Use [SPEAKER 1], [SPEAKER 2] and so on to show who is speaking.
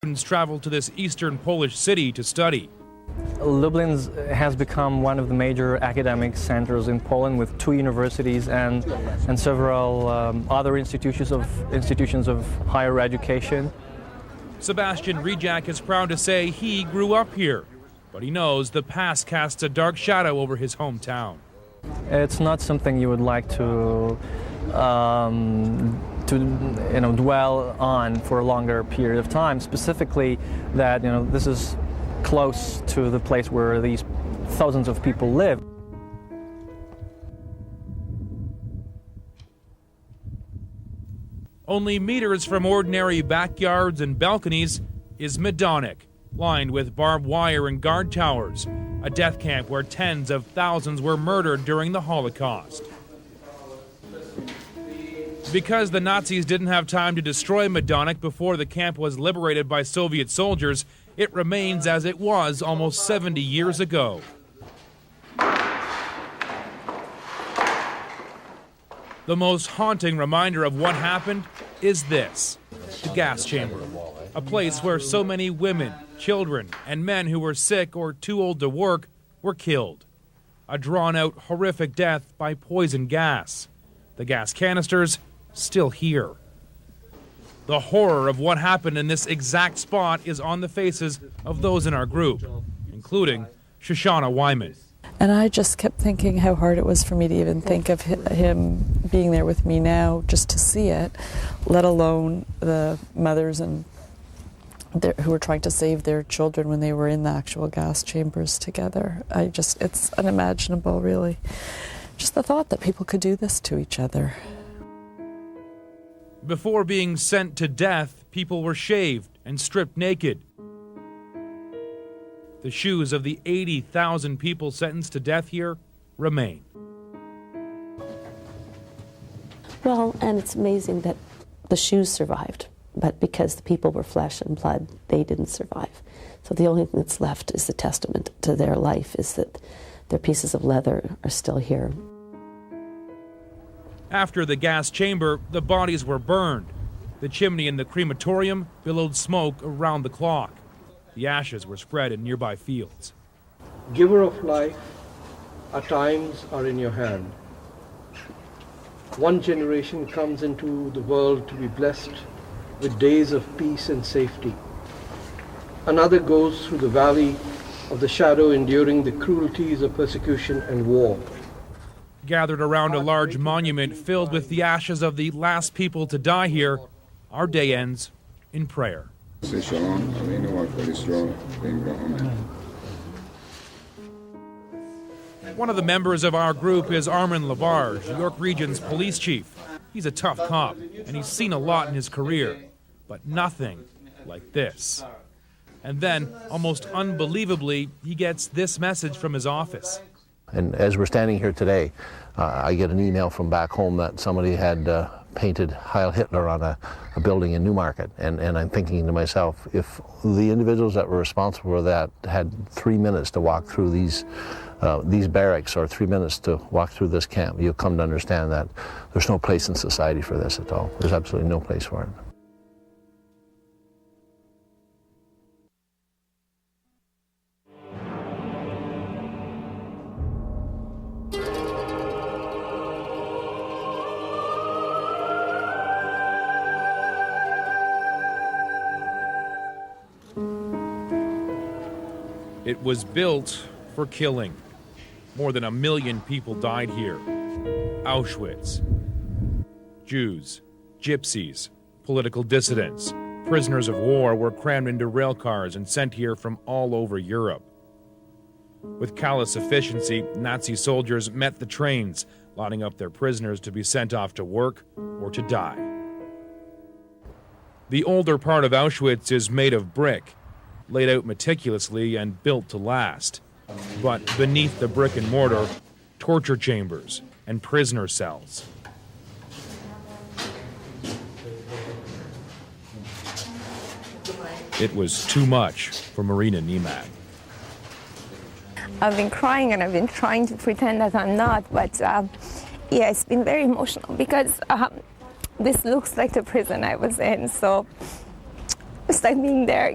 [SPEAKER 1] Students travel to this eastern Polish city to study.
[SPEAKER 2] Lublin has become one of the major academic centers in Poland, with 2 universities and several other institutions of higher education.
[SPEAKER 1] Sebastian Rijak is proud to say he grew up here, but he knows the past casts a dark shadow over his hometown.
[SPEAKER 2] It's not something you would like to dwell on for a longer period of time. Specifically, that this is close to the place where these thousands of people live.
[SPEAKER 1] Only meters from ordinary backyards and balconies is Majdanek, lined with barbed wire and guard towers, a death camp where tens of thousands were murdered during the Holocaust. Because the Nazis didn't have time to destroy Majdanek before the camp was liberated by Soviet soldiers, it remains as it was almost 70 years ago. The most haunting reminder of what happened is this, the gas chamber, a place where so many women, children, and men who were sick or too old to work were killed. A drawn-out, horrific death by poison gas. The gas canisters still here. The horror of what happened in this exact spot is on the faces of those in our group, including Shoshana Wyman.
[SPEAKER 3] And I just kept thinking how hard it was for me to even think of him being there with me now, just to see it, let alone the mothers and who were trying to save their children when they were in the actual gas chambers together. It's unimaginable, really. Just the thought that people could do this to each other.
[SPEAKER 1] Before being sent to death, people were shaved and stripped naked. The shoes of the 80,000 people sentenced to death here remain.
[SPEAKER 4] Well, and it's amazing that the shoes survived, but because the people were flesh and blood, they didn't survive. So the only thing that's left is the testament to their life, is that their pieces of leather are still here.
[SPEAKER 1] After the gas chamber, the bodies were burned. The chimney in the crematorium billowed smoke around the clock. The ashes were spread in nearby fields.
[SPEAKER 5] Giver of life, our times are in your hand. One generation comes into the world to be blessed with days of peace and safety. Another goes through the valley of the shadow, enduring the cruelties of persecution and war.
[SPEAKER 1] Gathered around a large monument filled with the ashes of the last people to die here, our day ends in prayer. One of the members of our group is Armin Labarge, York Region's police chief. He's a tough cop, and he's seen a lot in his career, but nothing like this. And then, almost unbelievably, he gets this message from his office.
[SPEAKER 6] And as we're standing here today, I get an email from back home that somebody had painted Heil Hitler on a building in Newmarket. And I'm thinking to myself, if the individuals that were responsible for that had 3 minutes to walk through these barracks, or 3 minutes to walk through this camp, you'll come to understand that there's no place in society for this at all. There's absolutely no place for it.
[SPEAKER 1] It was built for killing. More than 1 million people died here. Auschwitz. Jews, gypsies, political dissidents, prisoners of war were crammed into rail cars and sent here from all over Europe. With callous efficiency, Nazi soldiers met the trains, lining up their prisoners to be sent off to work or to die. The older part of Auschwitz is made of brick, laid out meticulously and built to last. But beneath the brick and mortar, torture chambers and prisoner cells. It was too much for Marina Niemak.
[SPEAKER 7] I've been crying and I've been trying to pretend that I'm not, but yeah, it's been very emotional because this looks like the prison I was in, so It's like being there.